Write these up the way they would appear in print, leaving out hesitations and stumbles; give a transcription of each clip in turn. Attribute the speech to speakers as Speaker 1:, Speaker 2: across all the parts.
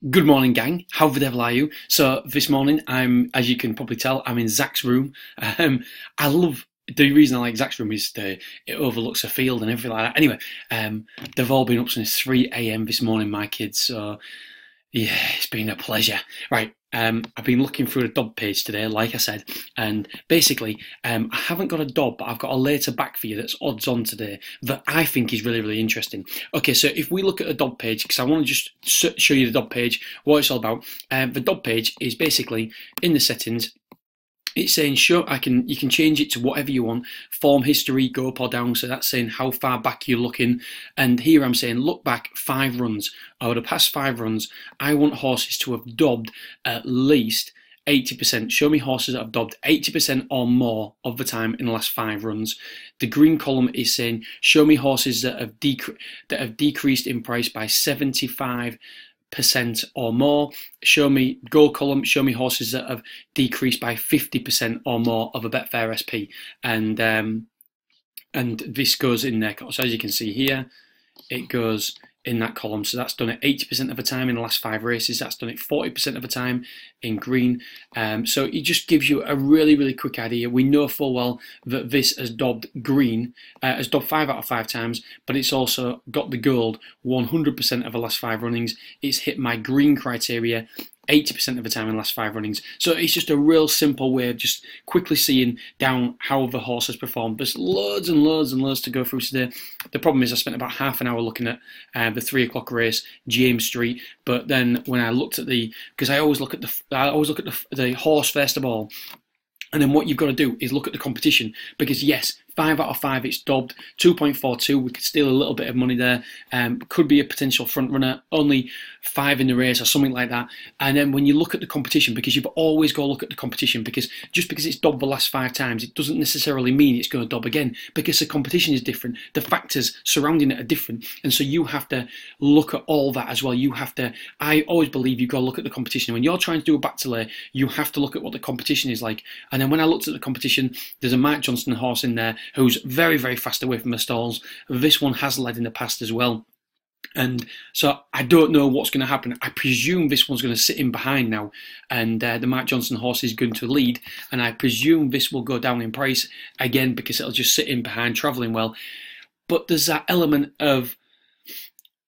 Speaker 1: Good morning, gang. How the devil are you? So this morning, as you can probably tell, I'm in Zach's room. I love the reason I like Zach's room is it overlooks a field and everything like that. Anyway, they've all been up since 3 a.m. this morning, my kids. So yeah, it's been a pleasure. Right, I've been looking through the Dob page today, like I said, and basically, I haven't got a Dob, but I've got a later back for you that's odds on today that I think is really, really interesting. Okay, so if we look at the Dob page, because I want to just show you the Dob page, what it's all about. The Dob page is basically in the settings. It's saying you can change it to whatever you want. Form history, go up or down. So that's saying how far back you're looking. And here I'm saying look back 5 runs. Over the past 5 runs, I want horses to have dobbed at least 80%. Show me horses that have dobbed 80% or more of the time in the last 5 runs. The green column is saying show me horses that have decreased in price by 75% or more. Show me gold column, show me horses that have decreased by 50% or more of a Betfair SP. And this goes in there. So as you can see here, it goes in that column. So that's done it 80% of the time in the last 5 races. That's done it 40% of the time in green. So it just gives you a really, really quick idea. We know full well that this has dobbed green, has dobbed 5 out of 5 times, but it's also got the gold 100% of the last 5 runnings. It's hit my green criteria 80% of the time in the last 5 runnings. So it's just a real simple way of just quickly seeing down how the horse has performed. There's loads and loads and loads to go through today. The problem is I spent about half an hour looking at the 3 o'clock race, James Street. But then when I looked at because I always look at the horse first of all. And then what you've got to do is look at the competition, because yes, 5 out of 5 it's dobbed, 2.42, we could steal a little bit of money there, could be a potential front runner, only 5 in the race or something like that. And then when you look at the competition, because you've always got to look at the competition, because just because it's dobbed the last 5 times, it doesn't necessarily mean it's going to dob again, because the competition is different, the factors surrounding it are different, and so you have to look at all that as well. I always believe you've got to look at the competition. When you're trying to do a back to lay, you have to look at what the competition is like. And then when I looked at the competition, there's a Mike Johnston horse in there who's very, very fast away from the stalls. This one has led in the past as well. And so I don't know what's going to happen. I presume this one's going to sit in behind now, and the Mike Johnston horse is going to lead, and I presume this will go down in price again because it'll just sit in behind, travelling well. But there's that element of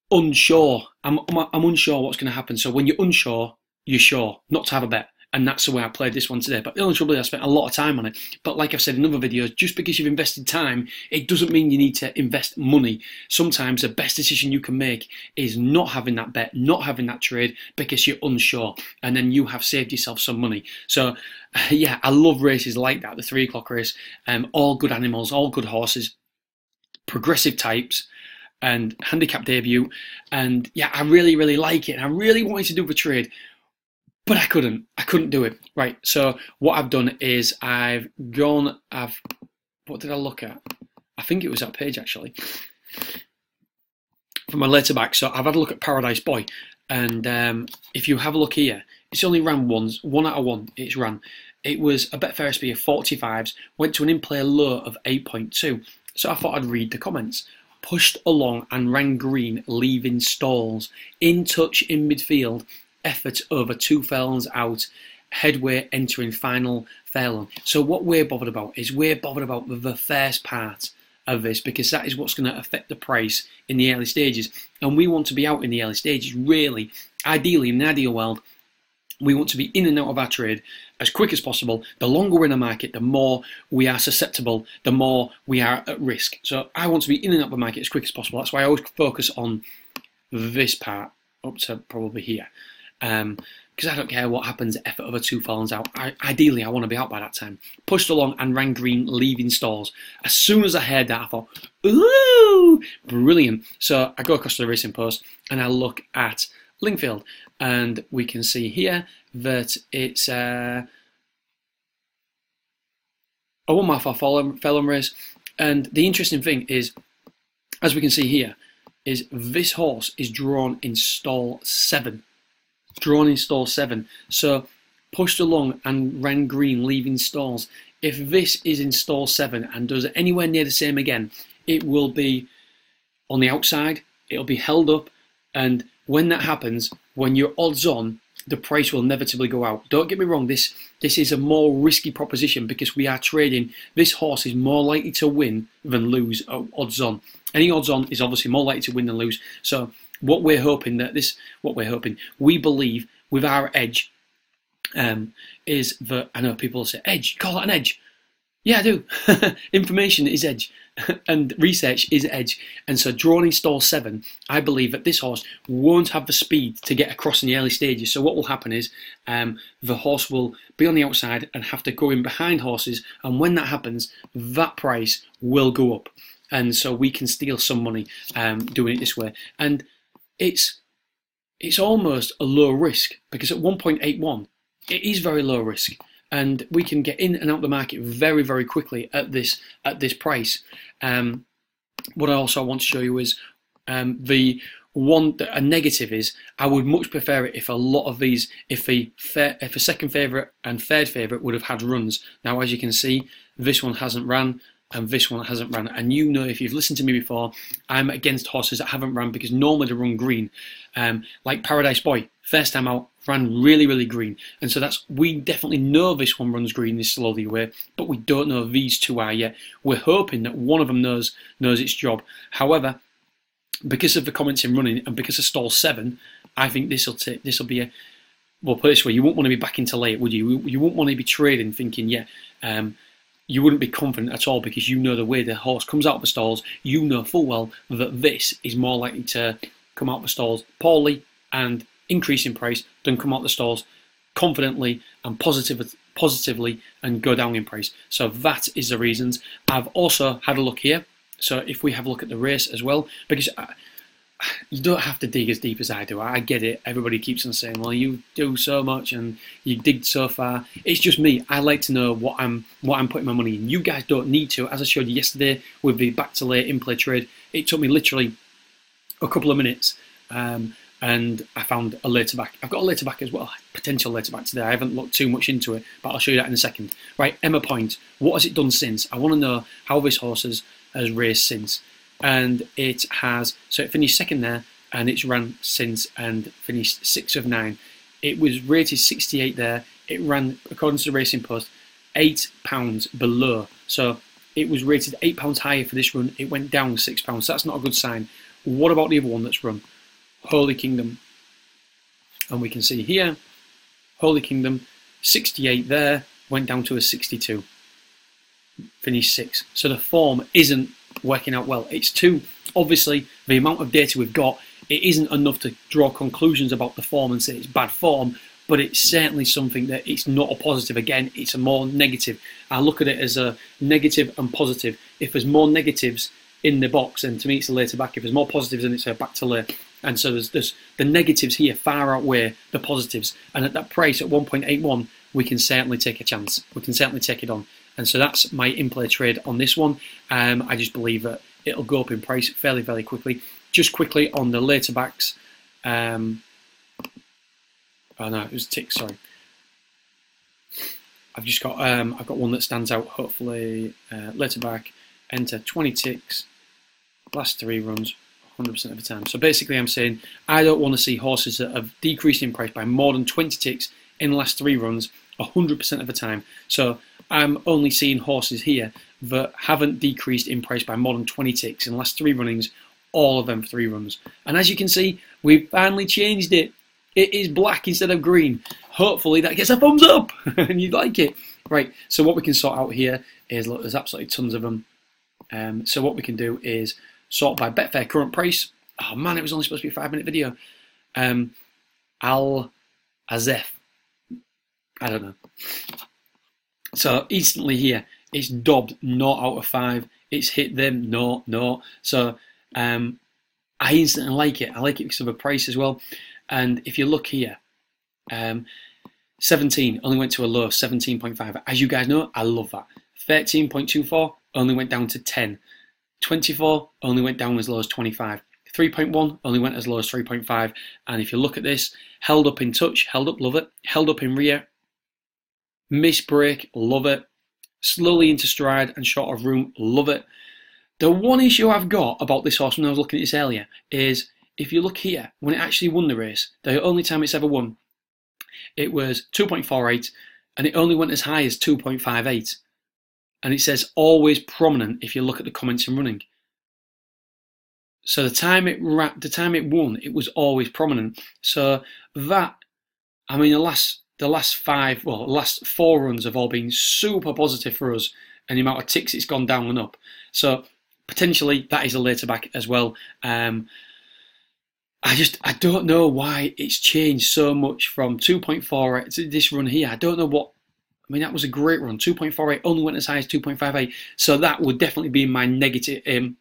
Speaker 1: unsure. I'm unsure what's going to happen. So when you're unsure, you're sure not to have a bet. And that's the way I played this one today. But the only trouble is I spent a lot of time on it. But like I've said in other videos, just because you've invested time, it doesn't mean you need to invest money. Sometimes the best decision you can make is not having that bet, not having that trade, because you're unsure. And then you have saved yourself some money. So yeah, I love races like that, the 3 o'clock race. All good animals, all good horses, progressive types, and handicap debut. And yeah, I really, really like it. And I really wanted to do the trade, but I couldn't do it. Right, so what I've done is what did I look at? I think it was that page actually, from my later back. So I've had a look at Paradise Boy, and if you have a look here, it's only ran once, 1 out of 1 it's ran. It was a Betfair SP of 45s, went to an in-play low of 8.2. So I thought I'd read the comments. Pushed along and ran green, leaving stalls. In touch in midfield. Effort over 2 furlongs out, headway entering final furlong. So what we're bothered about is the first part of this, because that is what's going to affect the price in the early stages. And we want to be out in the early stages, really. Ideally, in an ideal world, we want to be in and out of our trade as quick as possible. The longer we're in the market, the more we are susceptible, the more we are at risk. So I want to be in and out of the market as quick as possible. That's why I always focus on this part up to probably here. Because I don't care what happens, effort over 2 furlongs out. Ideally, I want to be out by that time. Pushed along and ran green, leaving stalls. As soon as I heard that, I thought, ooh, brilliant. So I go across to the racing post and I look at Lingfield, and we can see here that it's a 1-mile furlong race. And the interesting thing is, as we can see here, is this horse is drawn in stall 7. So pushed along and ran green, leaving stalls. If this is in stall 7 and does anywhere near the same again, it will be on the outside, it'll be held up, and when that happens, when you're odds on, the price will inevitably go out. Don't get me wrong, this is a more risky proposition because we are trading. This horse is more likely to win than lose odds on. Any odds on is obviously more likely to win than lose. So we believe with our edge is that, I know people say, edge, call it an edge. Yeah, I do. Information is edge and research is edge. And so drawn in stall 7, I believe that this horse won't have the speed to get across in the early stages. So what will happen is the horse will be on the outside and have to go in behind horses. And when that happens, that price will go up. And so we can steal some money doing it this way. And it's almost a low risk because at 1.81, it is very low risk. And we can get in and out the market very, very quickly at this price. What I also want to show you is a negative is I would much prefer it if a lot of these, if a second favourite and third favourite would have had runs. Now, as you can see, this one hasn't ran and this one hasn't ran. And you know, if you've listened to me before, I'm against horses that haven't ran because normally they run green. Like Paradise Boy, first time out, ran really, really green. And so we definitely know this one runs green this slowly away, but we don't know these two are yet. We're hoping that one of them knows its job. However, because of the comments in running and because of stall 7, I think this will be well, put it this way, you won't want to be back into late, would you? You won't want to be trading thinking, you wouldn't be confident at all because you know the way the horse comes out of the stalls, you know full well that this is more likely to come out of the stalls poorly and increase in price than come out the stalls confidently and positively and go down in price. So that is the reasons. I've also had a look here. So if we have a look at the race as well, because you don't have to dig as deep as I do. I get it. Everybody keeps on saying, well, you do so much and you dig so far. It's just me. I like to know what I'm putting my money in. You guys don't need to. As I showed you yesterday with the back to late in-play trade, it took me literally a couple of minutes and I found a later back. I've got a later back as well, potential later back today. I haven't looked too much into it, but I'll show you that in a second. Right, Emma Point, what has it done since? I want to know how this horse has raced since. And it finished second there, and it's ran since and finished 6 of 9. It was rated 68 there. It ran, according to the Racing Post, £8 below. So it was rated £8 higher for this run. It went down £6. So that's not a good sign. What about the other one that's run? Holy Kingdom. And we can see here, Holy Kingdom, 68 there, went down to a 62. Finished 6. So the form isn't working out well. It's obviously, the amount of data we've got, it isn't enough to draw conclusions about the form and say it's bad form, but it's certainly something that it's not a positive. Again, it's a more negative. I look at it as a negative and positive. If there's more negatives in the box, then to me it's a later back. If there's more positives, then it's a back to late. And so there's the negatives here far outweigh the positives. And at that price, at 1.81, we can certainly take a chance. We can certainly take it on. And so that's my in-play trade on this one. I just believe that it'll go up in price fairly, very quickly. Just quickly on the later backs. Oh no, it was ticks, sorry. I've just got I've got one that stands out, hopefully. Later back, enter 20 ticks, last 3 runs, 100% of the time. So basically I'm saying I don't want to see horses that have decreased in price by more than 20 ticks in the last 3 runs 100% of the time. So I'm only seeing horses here that haven't decreased in price by more than 20 ticks in the last 3 runnings, all of them 3 runs. And as you can see, we've finally changed it. It is black instead of green. Hopefully that gets a thumbs up and you like it. Right, so what we can sort out here is, look, there's absolutely tons of them. So what we can do is sort by Betfair current price. Oh man, it was only supposed to be a 5-minute video. Al Azef. I don't know. So instantly here, it's dobbed 0 out of 5. It's hit them, no. So I instantly like it. I like it because of the price as well. And if you look here, 17 only went to a low of 17.5. As you guys know, I love that. 13.24 only went down to 10. 24 only went down as low as 25. 3.1 only went as low as 3.5. And if you look at this, held up in touch, held up, love it. Held up in rear, miss break, love it. Slowly into stride and short of room, love it. The one issue I've got about this horse when I was looking at this earlier is if you look here, when it actually won the race, the only time it's ever won, it was 2.48, and it only went as high as 2.58. And it says always prominent if you look at the comments and running. So the time it won, it was always prominent. So that, I mean, the last 4 runs have all been super positive for us, and the amount of ticks it's gone down and up. So potentially that is a later back as well. I don't know why it's changed so much from 2.48 to this run here. I don't know what. I mean, that was a great run. 2.48 only went as high as 2.58. So that would definitely be my negative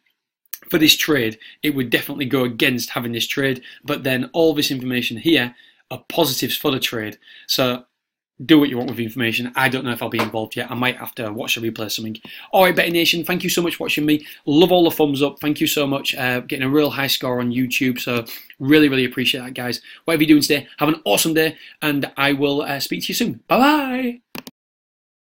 Speaker 1: for this trade. It would definitely go against having this trade. But then all this information here are positives for the trade. So do what you want with the information. I don't know if I'll be involved yet. I might have to watch the replay or something. All right, Betting Nation, thank you so much for watching me. Love all the thumbs up. Thank you so much. Getting a real high score on YouTube. So really, really appreciate that, guys. Whatever you're doing today, have an awesome day, and I will speak to you soon. Bye-bye.